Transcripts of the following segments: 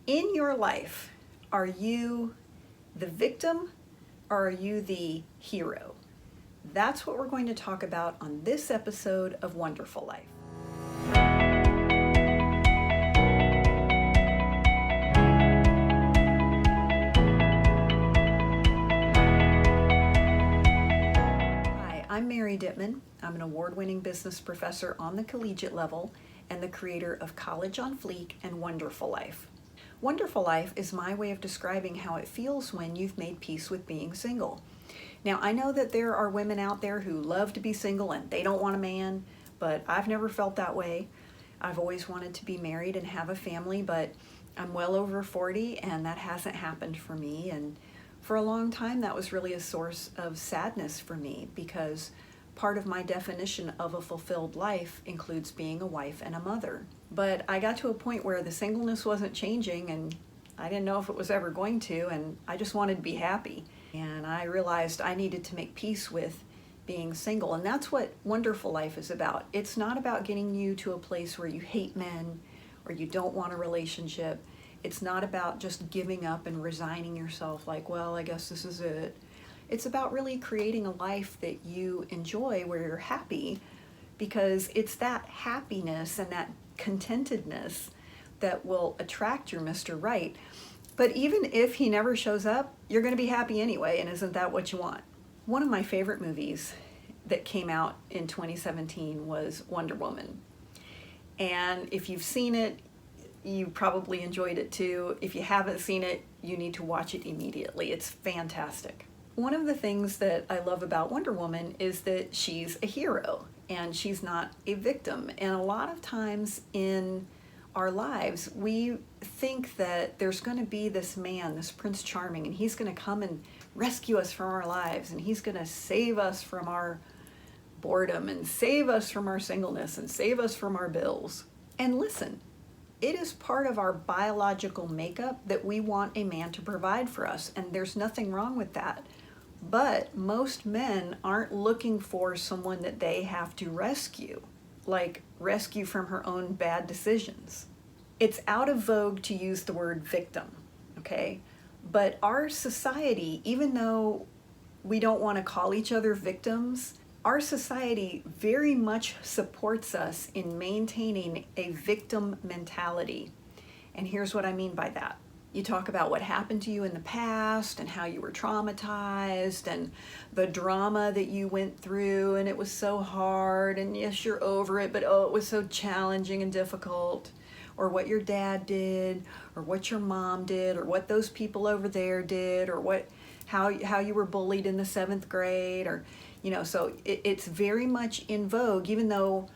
In your life, are you the victim or are you the hero? That's what we're going to talk about on this episode of One-Derful Life. Hi, I'm Mary Dittman. I'm an award-winning business professor on the collegiate level and the creator of College on Fleek and One-Derful Life. One-Derful Life is my way of describing how it feels when you've made peace with being single. Now, I know that there are women out there who love to be single and they don't want a man, but I've never felt that way. I've always wanted to be married and have a family, but I'm well over 40 and that hasn't happened for me. And for a long time, that was really a source of sadness for me because part of my definition of a fulfilled life includes being a wife and a mother. But I got to a point where the singleness wasn't changing and I didn't know if it was ever going to, and I just wanted to be happy. And I realized I needed to make peace with being single, and that's what One-Derful Life is about. It's not about getting you to a place where you hate men or you don't want a relationship. It's not about just giving up and resigning yourself like, well, I guess this is it. It's about really creating a life that you enjoy where you're happy, because it's that happiness and that contentedness that will attract your Mr. Right. But even if he never shows up, you're going to be happy anyway, and isn't that what you want? One of my favorite movies that came out in 2017 was Wonder Woman. And if you've seen it, you probably enjoyed it too. If you haven't seen it, you need to watch it immediately. It's fantastic. One of the things that I love about Wonder Woman is that she's a hero and she's not a victim. And a lot of times in our lives, we think that there's going to be this man, this Prince Charming, and he's going to come and rescue us from our lives, and he's going to save us from our boredom and save us from our singleness and save us from our bills. And listen, it is part of our biological makeup that we want a man to provide for us, and there's nothing wrong with that. But most men aren't looking for someone that they have to rescue, like rescue from her own bad decisions. It's out of vogue to use the word victim, okay? But our society, even though we don't want to call each other victims, our society very much supports us in maintaining a victim mentality. And here's what I mean by that. You talk about what happened to you in the past and how you were traumatized and the drama that you went through, and it was so hard, and yes, you're over it, but oh, it was so challenging and difficult. Or what your dad did, or what your mom did, or what those people over there did, or how you were bullied in the 7th grade, or so it's very much in vogue. Even though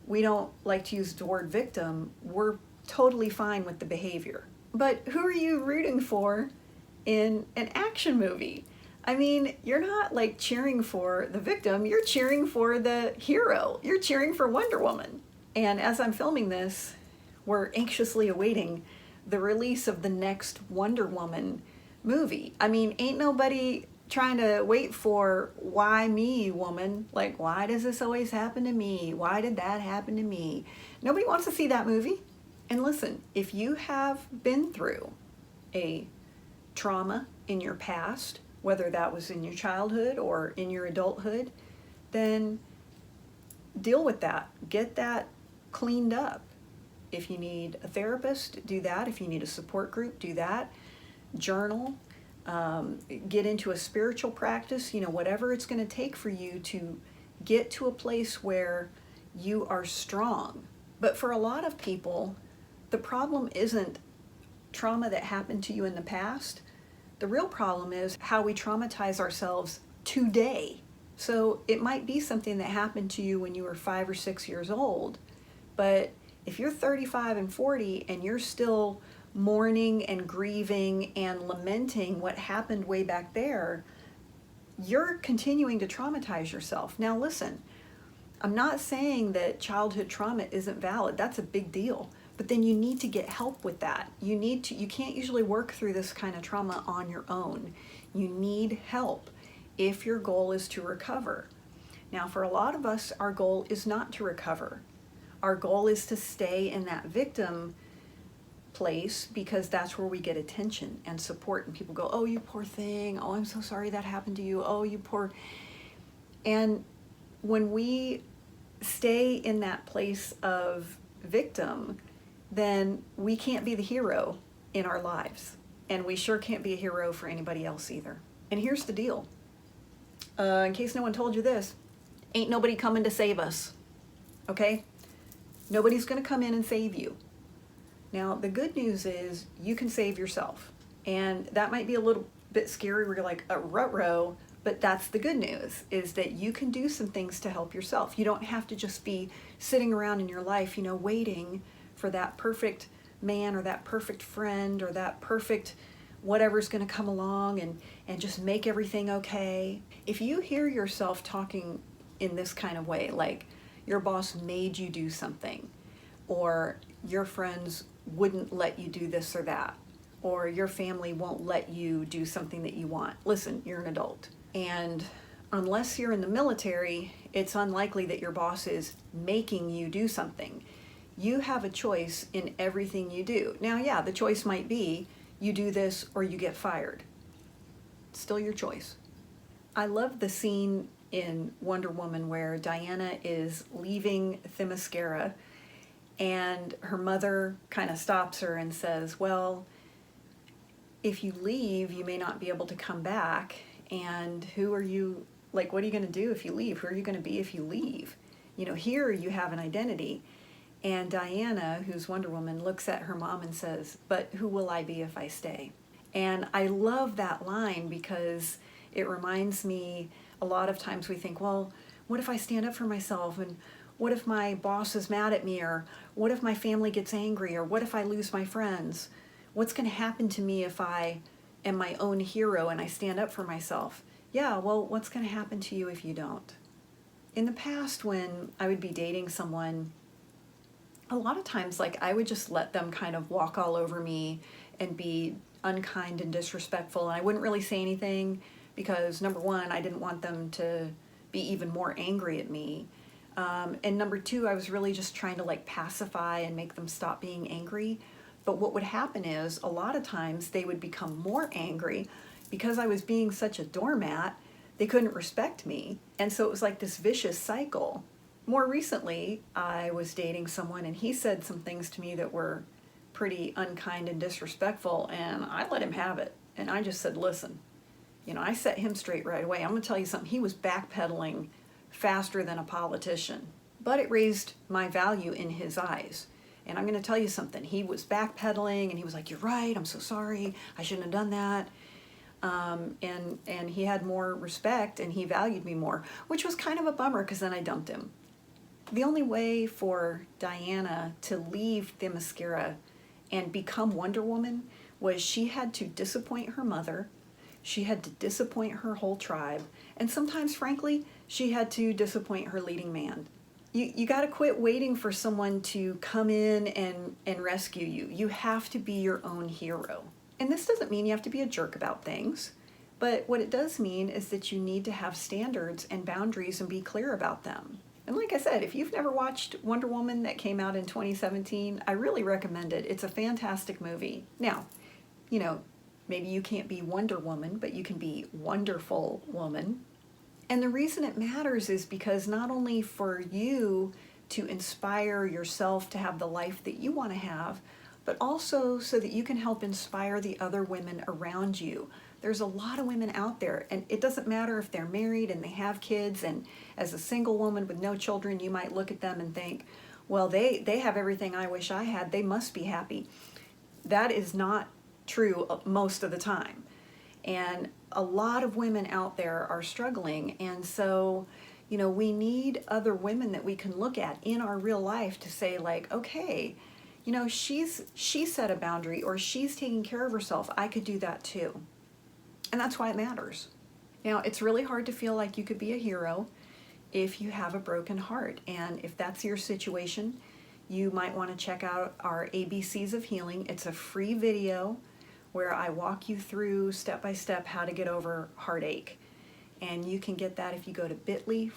we don't like to use the word victim, we're totally fine with the behavior. But who are you rooting for in an action movie? I mean, you're not like cheering for the victim, you're cheering for the hero. You're cheering for Wonder Woman. And as I'm filming this, we're anxiously awaiting the release of the next Wonder Woman movie. I mean, ain't nobody trying to wait for why me, woman? Like, why does this always happen to me? Why did that happen to me? Nobody wants to see that movie. And listen, if you have been through a trauma in your past, whether that was in your childhood or in your adulthood, then deal with that. Get that cleaned up. If you need a therapist, do that. If you need a support group, do that. Journal, get into a spiritual practice, whatever it's going to take for you to get to a place where you are strong. But for a lot of people, the problem isn't trauma that happened to you in the past. The real problem is how we traumatize ourselves today. So it might be something that happened to you when you were 5 or 6 years old, but if you're 35 and 40 and you're still mourning and grieving and lamenting what happened way back there, you're continuing to traumatize yourself. Now listen, I'm not saying that childhood trauma isn't valid. That's a big deal. But then you need to get help with that. You can't usually work through this kind of trauma on your own. You need help if your goal is to recover. Now, for a lot of us, our goal is not to recover. Our goal is to stay in that victim place because that's where we get attention and support, and people go, oh, you poor thing, oh, I'm so sorry that happened to you, oh, you poor. And when we stay in that place of victim, then we can't be the hero in our lives, and we sure can't be a hero for anybody else either. And here's the deal, in case no one told you this, ain't nobody coming to save us, okay? Nobody's going to come in and save you. Now, the good news is you can save yourself. And that might be a little bit scary where you're like, ruh-roh, but that's the good news, is that you can do some things to help yourself. You don't have to just be sitting around in your life, waiting for that perfect man or that perfect friend or that perfect whatever's going to come along and just make everything okay. If you hear yourself talking in this kind of way, like your boss made you do something, or your friends wouldn't let you do this or that, or your family won't let you do something that you want. Listen, you're an adult. And unless you're in the military, it's unlikely that your boss is making you do something. You have a choice in everything you do. Now, yeah, the choice might be you do this or you get fired. It's still your choice. I love the scene in Wonder Woman where Diana is leaving Themyscira and her mother kind of stops her and says, well, if you leave, you may not be able to come back. And who are you, like, what are you going to do if you leave? Who are you going to be if you leave? Here you have an identity. And Diana, who's Wonder Woman, looks at her mom and says, but who will I be if I stay? And I love that line because it reminds me, a lot of times we think, well, what if I stand up for myself? And what if my boss is mad at me? Or what if my family gets angry? Or what if I lose my friends? What's going to happen to me if I am my own hero and I stand up for myself? Yeah, well, what's going to happen to you if you don't? In the past, when I would be dating someone, a lot of times, like, I would just let them kind of walk all over me and be unkind and disrespectful. And I wouldn't really say anything because, number one, I didn't want them to be even more angry at me. And number two, I was really just trying to pacify and make them stop being angry. But what would happen is a lot of times they would become more angry because I was being such a doormat. They couldn't respect me. And so it was like this vicious cycle. More recently, I was dating someone and he said some things to me that were pretty unkind and disrespectful, and I let him have it. And I just said, listen, I set him straight right away. I'm going to tell you something. He was backpedaling faster than a politician, but it raised my value in his eyes. And I'm going to tell you something. He was backpedaling and he was like, you're right, I'm so sorry, I shouldn't have done that. And he had more respect and he valued me more, which was kind of a bummer because then I dumped him. The only way for Diana to leave Themyscira and become Wonder Woman was she had to disappoint her mother, she had to disappoint her whole tribe, and sometimes, frankly, she had to disappoint her leading man. You got to quit waiting for someone to come in and rescue you. You have to be your own hero. And this doesn't mean you have to be a jerk about things, but what it does mean is that you need to have standards and boundaries and be clear about them. And like I said, if you've never watched Wonder Woman that came out in 2017, I really recommend it. It's a fantastic movie. Now, maybe you can't be Wonder Woman, but you can be Wonderful Woman. And the reason it matters is because not only for you to inspire yourself to have the life that you want to have, but also so that you can help inspire the other women around you. There's a lot of women out there, and it doesn't matter if they're married and they have kids, and as a single woman with no children, you might look at them and think, well, they have everything I wish I had, they must be happy. That is not true most of the time. And a lot of women out there are struggling, and so, we need other women that we can look at in our real life to say, like, okay, she set a boundary, or she's taking care of herself, I could do that too. And that's why it matters. Now, it's really hard to feel like you could be a hero if you have a broken heart. And if that's your situation, you might want to check out our ABCs of Healing. It's a free video where I walk you through step by step how to get over heartache. And you can get that if you go to bit.ly/ABCs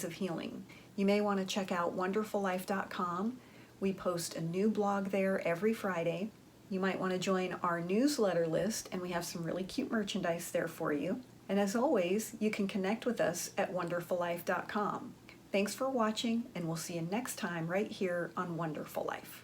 of Healing. You may want to check out wonderfullife.com, We post a new blog there every Friday. You might want to join our newsletter list, and we have some really cute merchandise there for you. And as always, you can connect with us at wonderfullife.com. Thanks for watching, and we'll see you next time right here on One-Derful Life.